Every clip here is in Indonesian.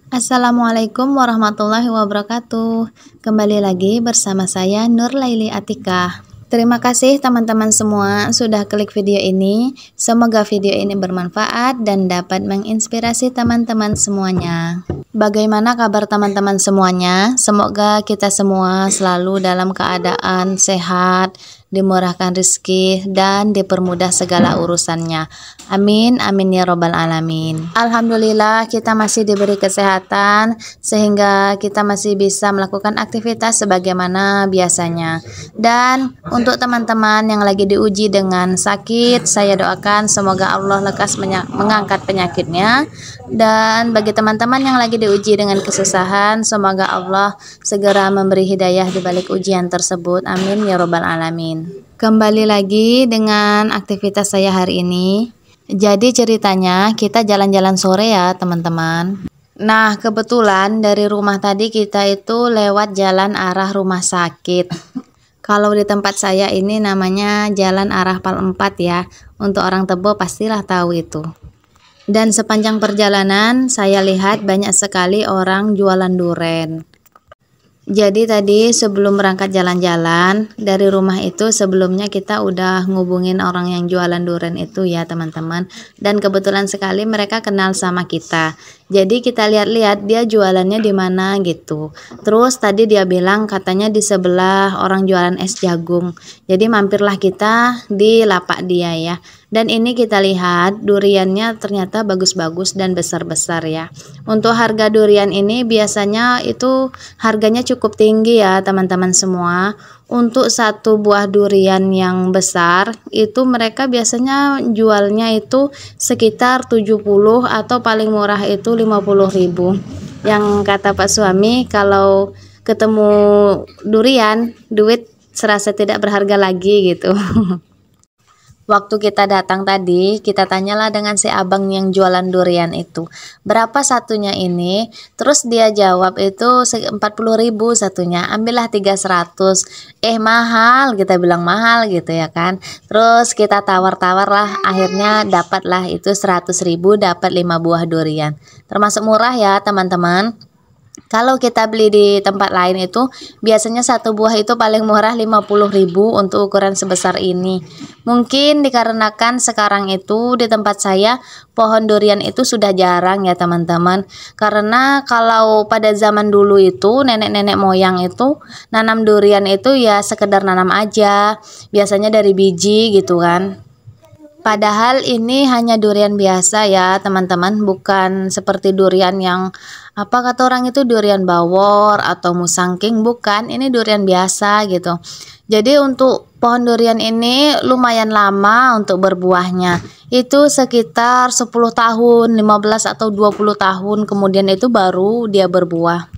Assalamualaikum warahmatullahi wabarakatuh. Kembali lagi bersama saya Nur Laili Atikah. Terima kasih teman-teman semua sudah klik video ini. Semoga video ini bermanfaat dan dapat menginspirasi teman-teman semuanya. Bagaimana kabar teman-teman semuanya? Semoga kita semua selalu dalam keadaan sehat, dimurahkan rezeki, dan dipermudah segala urusannya. Amin, amin ya robbal alamin. Alhamdulillah kita masih diberi kesehatan sehingga kita masih bisa melakukan aktivitas sebagaimana biasanya. Dan untuk teman-teman yang lagi diuji dengan sakit, saya doakan semoga Allah lekas mengangkat penyakitnya. Dan bagi teman-teman yang lagi diuji dengan kesusahan, semoga Allah segera memberi hidayah di balik ujian tersebut. Amin ya robbal alamin. Kembali lagi dengan aktivitas saya hari ini. Jadi ceritanya kita jalan-jalan sore ya teman-teman. Nah kebetulan dari rumah tadi kita itu lewat jalan arah rumah sakit. Kalau di tempat saya ini namanya jalan arah Pal 4 ya. Untuk orang Tebo pastilah tahu itu. Dan sepanjang perjalanan saya lihat banyak sekali orang jualan duren. Jadi tadi sebelum berangkat jalan-jalan dari rumah itu sebelumnya kita udah ngubungin orang yang jualan duren itu ya teman-teman. Dan kebetulan sekali mereka kenal sama kita. Jadi kita lihat-lihat dia jualannya di mana gitu. Terus tadi dia bilang katanya di sebelah orang jualan es jagung. Jadi mampirlah kita di lapak dia ya. Dan ini kita lihat duriannya ternyata bagus-bagus dan besar-besar ya. Untuk harga durian ini biasanya itu harganya cukup tinggi ya teman-teman semua. Untuk satu buah durian yang besar itu mereka biasanya jualnya itu sekitar 70 atau paling murah itu 50.000. Yang kata Pak suami kalau ketemu durian duit serasa tidak berharga lagi gitu. Waktu kita datang tadi, kita tanyalah dengan si abang yang jualan durian itu, berapa satunya ini? Terus dia jawab itu 40.000 satunya, ambillah 300. Mahal, kita bilang mahal gitu ya kan. Terus kita tawar-tawar lah, akhirnya dapatlah itu 100.000 dapat 5 buah durian. Termasuk murah ya teman-teman. Kalau kita beli di tempat lain itu biasanya satu buah itu paling murah 50.000 untuk ukuran sebesar ini. Mungkin dikarenakan sekarang itu di tempat saya pohon durian itu sudah jarang ya teman-teman. Karena kalau pada zaman dulu itu nenek-nenek moyang itu nanam durian itu ya sekedar nanam aja. Biasanya dari biji gitu kan. Padahal ini hanya durian biasa ya teman-teman, bukan seperti durian yang apa kata orang itu durian bawor atau musangking, bukan, ini durian biasa gitu. Jadi untuk pohon durian ini lumayan lama untuk berbuahnya. Itu sekitar 10 tahun, 15 atau 20 tahun kemudian itu baru dia berbuah.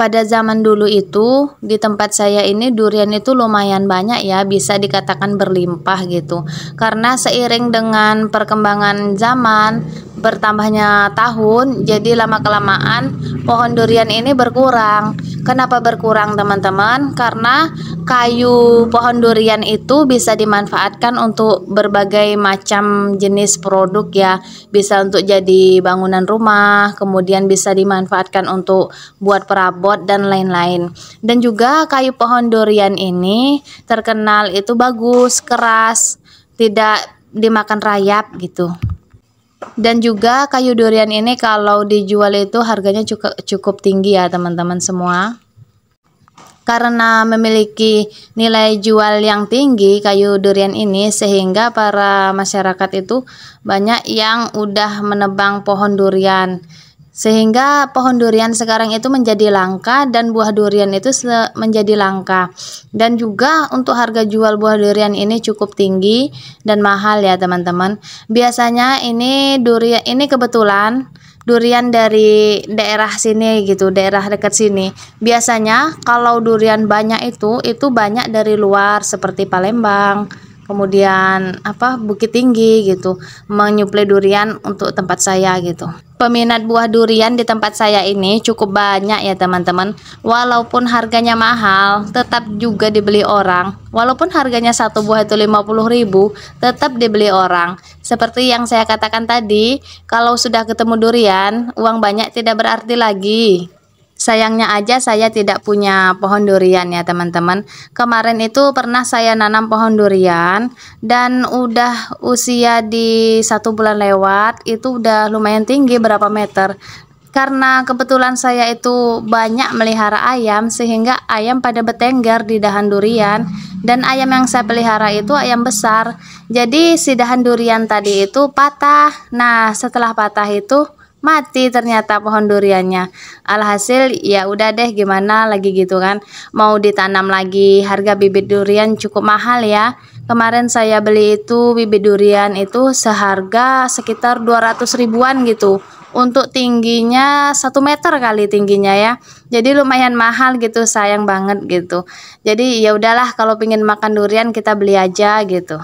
Pada zaman dulu itu di tempat saya ini durian itu lumayan banyak ya, bisa dikatakan berlimpah gitu. Karena seiring dengan perkembangan zaman, bertambahnya tahun, jadi lama-kelamaan pohon durian ini berkurang. Kenapa berkurang teman-teman? Karena kayu pohon durian itu bisa dimanfaatkan untuk berbagai macam jenis produk ya. Bisa untuk jadi bangunan rumah, kemudian bisa dimanfaatkan untuk buat perabot dan lain-lain. Dan juga kayu pohon durian ini terkenal itu bagus, keras, tidak dimakan rayap gitu. Dan juga kayu durian ini kalau dijual itu harganya cukup tinggi ya teman-teman semua. Karena memiliki nilai jual yang tinggi kayu durian ini sehingga para masyarakat itu banyak yang udah menebang pohon durian. Sehingga pohon durian sekarang itu menjadi langka dan buah durian itu menjadi langka. Dan juga untuk harga jual buah durian ini cukup tinggi dan mahal ya teman-teman. Biasanya ini durian ini kebetulan durian dari daerah sini gitu, daerah dekat sini. Biasanya kalau durian banyak itu banyak dari luar seperti Palembang, kemudian Bukit Tinggi gitu, menyuplai durian untuk tempat saya gitu. Peminat buah durian di tempat saya ini cukup banyak ya teman-teman. Walaupun harganya mahal, tetap juga dibeli orang. Walaupun harganya satu buah itu 50.000, tetap dibeli orang. Seperti yang saya katakan tadi, kalau sudah ketemu durian, uang banyak tidak berarti lagi. Sayangnya aja saya tidak punya pohon durian ya teman-teman. Kemarin itu pernah saya nanam pohon durian dan udah usia di 1 bulan lewat, itu udah lumayan tinggi berapa meter. Karena kebetulan saya itu banyak melihara ayam, sehingga ayam pada bertengger di dahan durian. Dan ayam yang saya pelihara itu ayam besar. Jadi si dahan durian tadi itu patah. Nah setelah patah itu mati ternyata pohon duriannya. Alhasil ya udah deh, gimana lagi gitu kan, mau ditanam lagi. Harga bibit durian cukup mahal ya. Kemarin saya beli itu bibit durian itu seharga sekitar 200 ribuan gitu, untuk tingginya 1 meter kali tingginya ya. Jadi lumayan mahal gitu, sayang banget gitu. Jadi ya udahlah, kalau pingin makan durian kita beli aja gitu.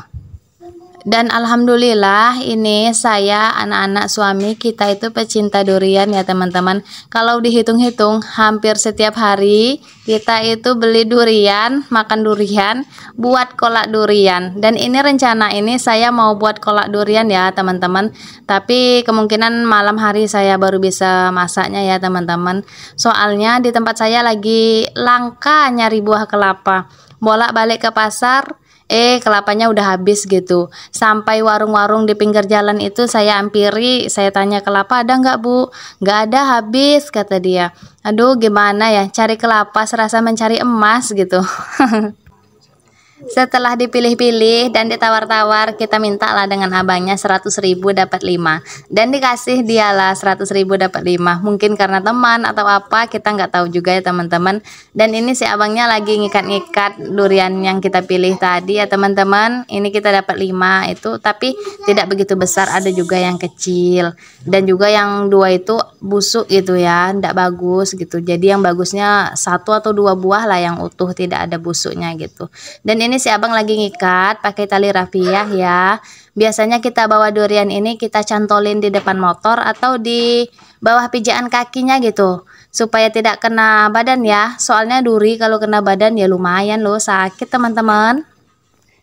Dan alhamdulillah ini saya, anak-anak, suami kita itu pecinta durian ya teman-teman. Kalau dihitung-hitung hampir setiap hari kita itu beli durian, makan durian, buat kolak durian. Dan ini rencana ini saya mau buat kolak durian ya teman-teman. Tapi kemungkinan malam hari saya baru bisa masaknya ya teman-teman. Soalnya di tempat saya lagi langka nyari buah kelapa. Bolak-balik ke pasar, kelapanya udah habis gitu. Sampai warung-warung di pinggir jalan itu saya hampiri, saya tanya, kelapa ada nggak bu? Nggak ada, habis, kata dia. Aduh gimana ya, cari kelapa serasa mencari emas gitu. Setelah dipilih-pilih dan ditawar-tawar, kita minta lah dengan abangnya 100.000 dapat 5, dan dikasih dialah 100.000 dapat 5. Mungkin karena teman atau apa, kita nggak tahu juga ya teman-teman. Dan ini si abangnya lagi ngikat-ngikat durian yang kita pilih tadi ya teman-teman. Ini kita dapat 5 itu, tapi tidak begitu besar, ada juga yang kecil, dan juga yang 2 itu busuk gitu ya, tidak bagus gitu. Jadi yang bagusnya 1 atau 2 buah lah yang utuh, tidak ada busuknya gitu. Dan ini si abang lagi ngikat pakai tali rafiah ya. Biasanya kita bawa durian ini kita cantolin di depan motor atau di bawah pijaan kakinya gitu, supaya tidak kena badan ya. Soalnya duri kalau kena badan ya lumayan loh sakit teman-teman.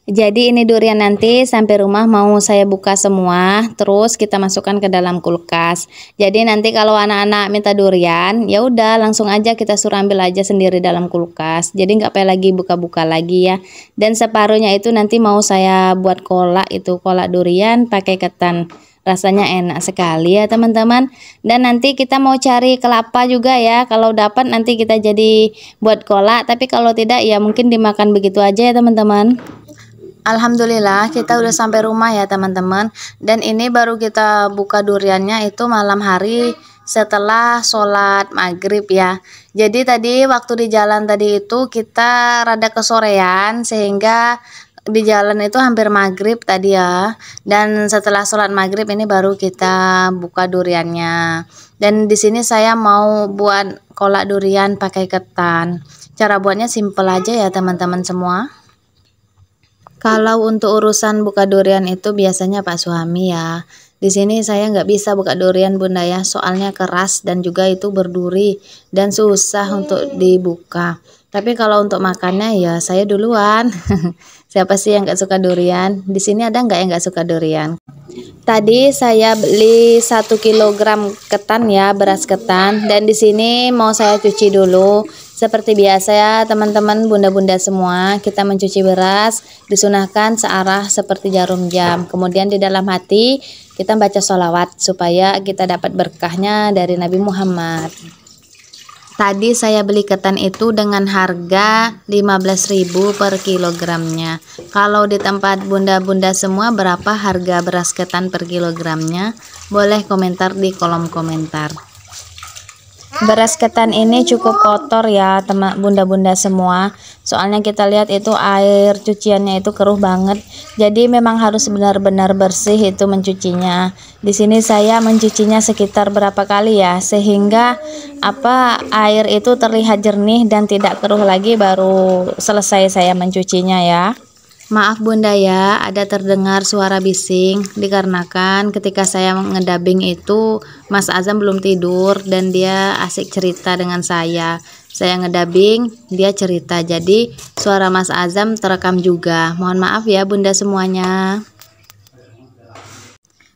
Jadi ini durian nanti sampai rumah mau saya buka semua, terus kita masukkan ke dalam kulkas. Jadi nanti kalau anak-anak minta durian, ya udah langsung aja kita suruh ambil aja sendiri dalam kulkas. Jadi nggak perlu lagi buka-buka lagi ya. Dan separuhnya itu nanti mau saya buat kolak, itu kolak durian pakai ketan. Rasanya enak sekali ya teman-teman. Dan nanti kita mau cari kelapa juga ya. Kalau dapat nanti kita jadi buat kolak, tapi kalau tidak ya mungkin dimakan begitu aja ya teman-teman. Alhamdulillah kita udah sampai rumah ya teman-teman. Dan ini baru kita buka duriannya itu malam hari setelah sholat maghrib ya. Jadi tadi waktu di jalan tadi itu kita rada kesorean, sehingga di jalan itu hampir maghrib tadi ya. Dan setelah sholat maghrib ini baru kita buka duriannya. Dan di sini saya mau buat kolak durian pakai ketan. Cara buatnya simple aja ya teman-teman semua. Kalau untuk urusan buka durian itu biasanya Pak suami ya. Di sini saya nggak bisa buka durian bunda ya, soalnya keras dan juga itu berduri dan susah untuk dibuka. Tapi kalau untuk makannya ya saya duluan. Siapa sih yang nggak suka durian? Di sini ada nggak yang nggak suka durian? Tadi saya beli 1 kilogram ketan ya, beras ketan, dan di sini mau saya cuci dulu. Seperti biasa ya teman-teman, bunda-bunda semua, kita mencuci beras disunahkan searah seperti jarum jam. Kemudian di dalam hati kita baca sholawat supaya kita dapat berkahnya dari Nabi Muhammad. Tadi saya beli ketan itu dengan harga 15.000 per kilogramnya. Kalau di tempat bunda-bunda semua berapa harga beras ketan per kilogramnya? Boleh komentar di kolom komentar. Beras ketan ini cukup kotor ya teman bunda-bunda semua. Soalnya kita lihat itu air cuciannya itu keruh banget. Jadi memang harus benar-benar bersih itu mencucinya. Di sini saya mencucinya sekitar berapa kali ya, sehingga air itu terlihat jernih dan tidak keruh lagi, baru selesai saya mencucinya ya. Maaf Bunda ya, ada terdengar suara bising dikarenakan ketika saya ngedabing itu Mas Azam belum tidur dan dia asik cerita dengan saya. Saya ngedabing, dia cerita, jadi suara Mas Azam terekam juga. Mohon maaf ya Bunda semuanya.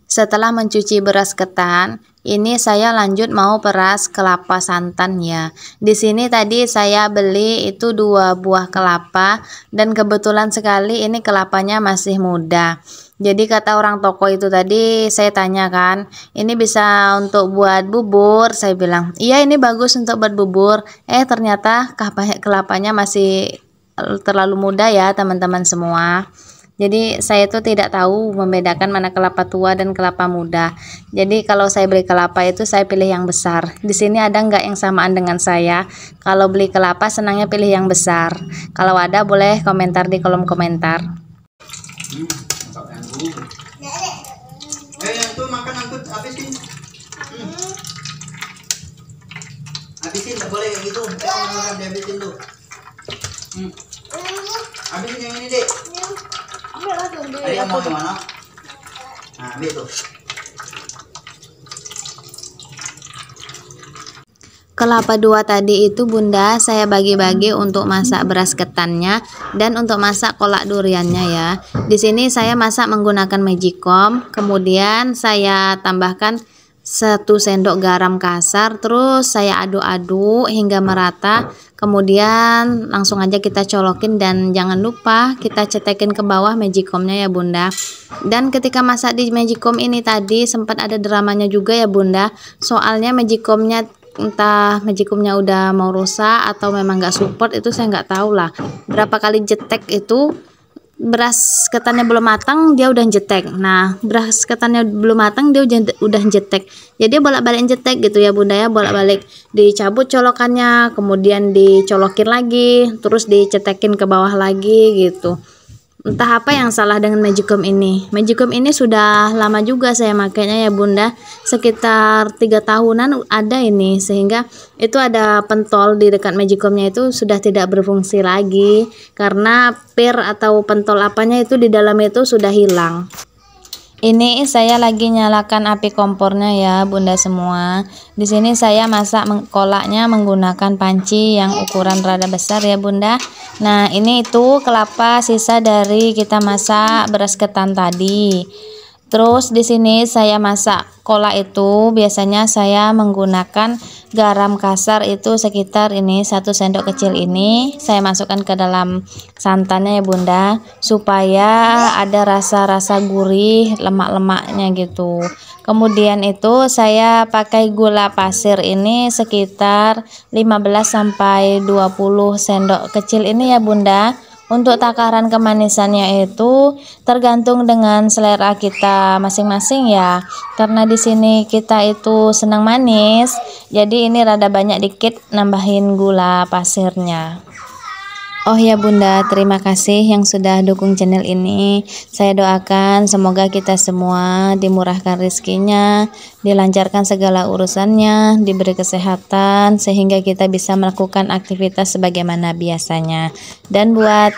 Setelah mencuci beras ketan, ini saya lanjut mau peras kelapa santan ya. Di sini tadi saya beli itu 2 buah kelapa dan kebetulan sekali ini kelapanya masih muda. Jadi kata orang toko itu tadi, saya tanya kan, ini bisa untuk buat bubur? Saya bilang, iya ini bagus untuk buat bubur. Ternyata kelapanya masih terlalu muda ya teman-teman semua. Jadi saya itu tidak tahu membedakan mana kelapa tua dan kelapa muda. Jadi kalau saya beli kelapa itu saya pilih yang besar. Di sini ada nggak yang samaan dengan saya? Kalau beli kelapa senangnya pilih yang besar. Kalau ada boleh komentar di kolom komentar. Yang tuh makan angkut habisin. Habisin, tak boleh kayak gitu. Makan dihabisin tuh. Habisin yang ini deh. Tadi yang mau yang mana? Nah, ambil tuh. Kelapa 2 tadi itu Bunda saya bagi-bagi untuk masak beras ketannya dan untuk masak kolak duriannya ya. Di sini saya masak menggunakan magicom, kemudian saya tambahkan 1 sendok garam kasar, terus saya aduk-aduk hingga merata. Kemudian langsung aja kita colokin dan jangan lupa kita cetekin ke bawah magicomnya ya Bunda. Dan ketika masak di magicom ini tadi sempat ada dramanya juga ya Bunda. Soalnya magicomnya entah magicomnya udah mau rusak atau memang nggak support, itu saya nggak tahu lah. Berapa kali jetek itu beras ketannya belum matang dia udah jetek. Nah beras ketannya belum matang dia udah jetek. Jadi bolak-balik jetek gitu ya Bunda ya, bolak-balik dicabut colokannya, kemudian dicolokin lagi, terus dicetekin ke bawah lagi gitu. Entah apa yang salah dengan magicom ini. Magicom ini sudah lama juga saya makainya ya Bunda, sekitar 3 tahunan ada ini, sehingga itu ada pentol di dekat magicomnya itu sudah tidak berfungsi lagi karena pir atau pentol apanya itu di dalam itu sudah hilang. Ini saya lagi nyalakan api kompornya ya Bunda semua. Di sini saya masak kolaknya menggunakan panci yang ukuran rada besar ya Bunda. Nah, ini itu kelapa sisa dari kita masak beras ketan tadi. Terus di sini saya masak kolak itu biasanya saya menggunakan garam kasar itu sekitar ini 1 sendok kecil ini saya masukkan ke dalam santannya ya Bunda, supaya ada rasa-rasa gurih lemak-lemaknya gitu. Kemudian itu saya pakai gula pasir ini sekitar 15 sampai 20 sendok kecil ini ya Bunda. Untuk takaran kemanisannya itu tergantung dengan selera kita masing-masing ya. Karena di sini kita itu senang manis, jadi ini rada banyak dikit nambahin gula pasirnya. Oh ya Bunda, terima kasih yang sudah dukung channel ini. Saya doakan semoga kita semua dimurahkan rezekinya, dilancarkan segala urusannya, diberi kesehatan sehingga kita bisa melakukan aktivitas sebagaimana biasanya. Dan buat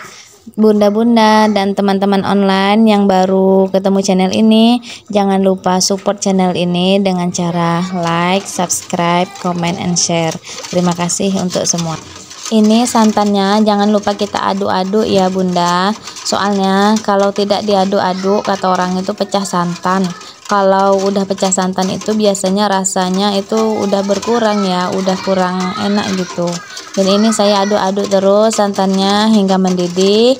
bunda-bunda dan teman-teman online yang baru ketemu channel ini, jangan lupa support channel ini dengan cara like, subscribe, comment, and share. Terima kasih untuk semua. Ini santannya jangan lupa kita aduk-aduk ya Bunda, soalnya kalau tidak diaduk-aduk kata orang itu pecah santan. Kalau udah pecah santan itu biasanya rasanya itu udah berkurang ya, udah kurang enak gitu. Dan ini saya aduk-aduk terus santannya hingga mendidih.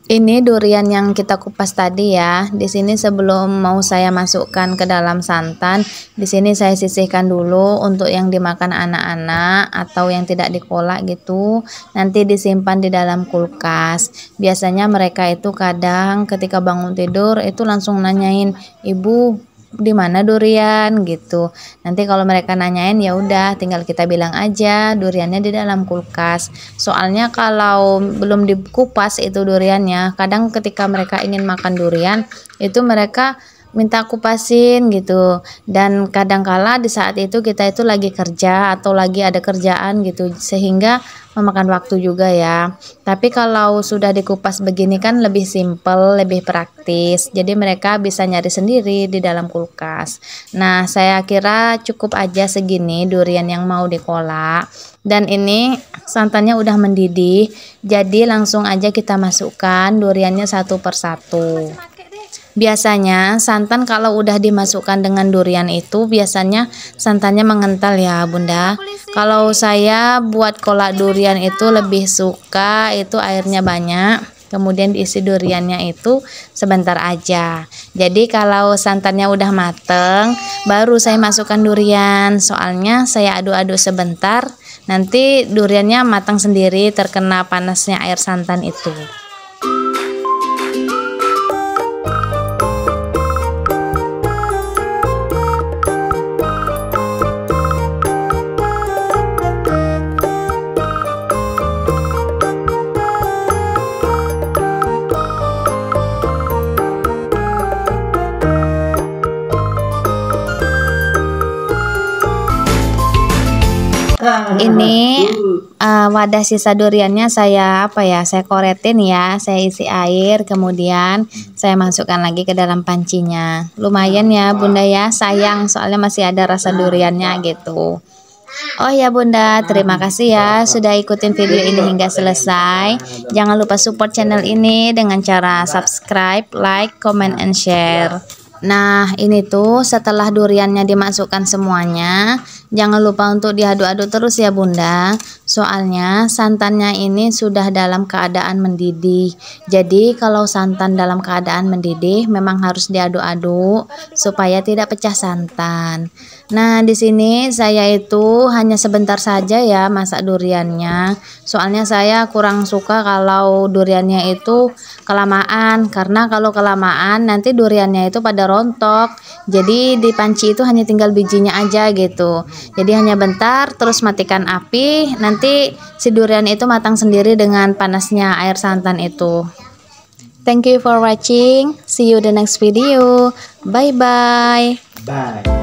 Ini durian yang kita kupas tadi ya. Di sini sebelum mau saya masukkan ke dalam santan, di sini saya sisihkan dulu untuk yang dimakan anak-anak atau yang tidak dikolak gitu. Nanti disimpan di dalam kulkas. Biasanya mereka itu kadang ketika bangun tidur itu langsung nanyain, "Ibu, di mana durian?" gitu. Nanti kalau mereka nanyain ya udah tinggal kita bilang aja duriannya di dalam kulkas. Soalnya kalau belum dikupas itu duriannya, kadang ketika mereka ingin makan durian itu mereka minta kupasin gitu. Dan kadangkala di saat itu kita itu lagi kerja atau lagi ada kerjaan gitu, sehingga memakan waktu juga ya. Tapi kalau sudah dikupas begini kan lebih simple, lebih praktis. Jadi mereka bisa nyari sendiri di dalam kulkas. Nah, saya kira cukup aja segini durian yang mau dikolak. Dan ini santannya udah mendidih, jadi langsung aja kita masukkan duriannya satu persatu. Biasanya santan kalau udah dimasukkan dengan durian itu biasanya santannya mengental ya Bunda. Kalau saya buat kolak durian itu lebih suka itu airnya banyak, kemudian diisi duriannya itu sebentar aja. Jadi kalau santannya udah mateng baru saya masukkan durian, soalnya saya aduk-aduk sebentar, nanti duriannya matang sendiri terkena panasnya air santan itu. Ini wadah sisa duriannya saya saya koretin ya, saya isi air, kemudian saya masukkan lagi ke dalam pancinya. Lumayan ya Bunda ya, sayang soalnya masih ada rasa duriannya gitu. Oh ya Bunda, terima kasih ya sudah ikutin video ini hingga selesai. Jangan lupa support channel ini dengan cara subscribe, like, comment, and share. Nah, ini tuh setelah duriannya dimasukkan semuanya, jangan lupa untuk diaduk-aduk terus ya Bunda. Soalnya santannya ini sudah dalam keadaan mendidih. Jadi kalau santan dalam keadaan mendidih memang harus diaduk-aduk supaya tidak pecah santan. Nah, di sini saya itu hanya sebentar saja ya masak duriannya. Soalnya saya kurang suka kalau duriannya itu kelamaan, karena kalau kelamaan nanti duriannya itu pada rontok. Jadi di panci itu hanya tinggal bijinya aja gitu. Jadi hanya bentar terus matikan api, nanti si durian itu matang sendiri dengan panasnya air santan itu. Thank you for watching. See you the next video. Bye bye. Bye.